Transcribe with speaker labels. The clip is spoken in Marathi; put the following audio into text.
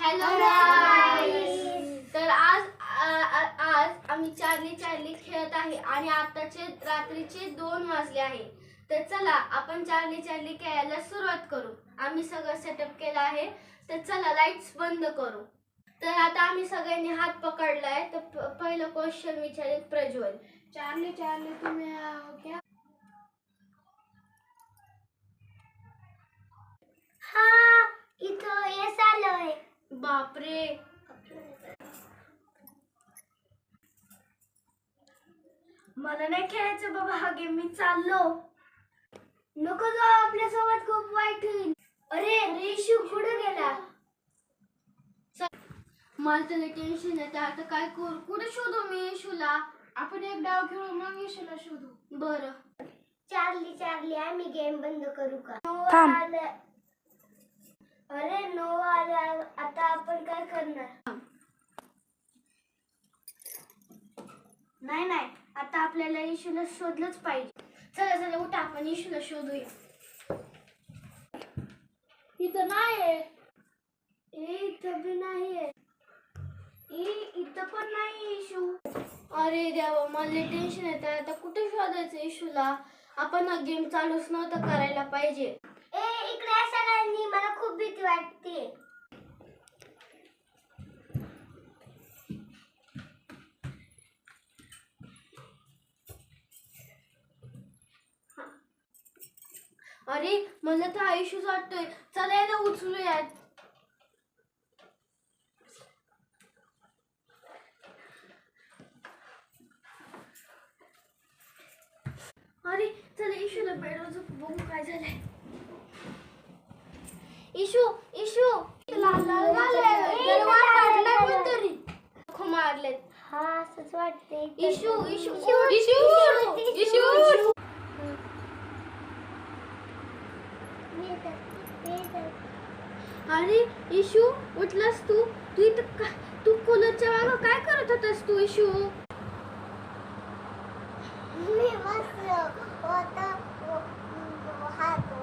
Speaker 1: हॅलो गाईस. तर आज आम्ही चार्ली चार्ली खेळत आहे आणि आताचे रात्रीचे 2 वाजले आहे. तर चला आपण चार्ली चार्ली खेळायला सुरुवात करू. आम्ही सगळं सेटअप केलं आहे. तर चला लाईट्स बंद करू. तर आता आम्ही सगळ्यांनी हात पकडलाय. तर पहिलं क्वेश्चन विचारेल प्रज्वल.
Speaker 2: चार्ली चार्ली तुम्हें क्या?
Speaker 3: हाँ इथं यस आलंय.
Speaker 1: बापरे.
Speaker 2: मला नाही खेळायचं बाबा हा गेम, मी चाललो.
Speaker 3: नको जाऊ, आपल्या सोबत खूप वाईट होईल. अरे रेशू कुठे गेला?
Speaker 1: मला तर टेन्शन येतं. आता काय करू? कुठे शोधू मी येशूला?
Speaker 2: आपण एक डाव खेळू मग यशूला शोधू.
Speaker 1: बरं.
Speaker 3: चार्ली चार्ली आम्ही गेम बंद करू का?
Speaker 2: थांब.
Speaker 3: अरे नो आला. आता आपण काय करणार?
Speaker 1: नाही नाही, आता आपल्याला येशूला शोधलंच पाहिजे. चला चला उठा, आपण येशूला शोधूया.
Speaker 2: इथं नाही.
Speaker 3: इथं बी नाहीये. इथं पण नाही येशू.
Speaker 1: अरे देवा, मला टेन्शन येतं. आता कुठे शोधायचं येशूला? आपण हा गेम चालूच नव्हता करायला पाहिजे.
Speaker 3: इकडे या सगळ्यांनी, मला खूप भीती वाटते.
Speaker 1: अरे मला तर आयुष्यच वाटतोय. चला याला उचलूयात. अरे चला येशूला बेडवर झोपू, बघू काय झालंय. इशू इशू मारलेत.
Speaker 3: हा असंच वाटते.
Speaker 1: इशू इशू अरे इशू, उठलास तू? तू इथं तू कूलरच्या मागं काय करत होतास तू इशू?
Speaker 3: मी बसलो होता हात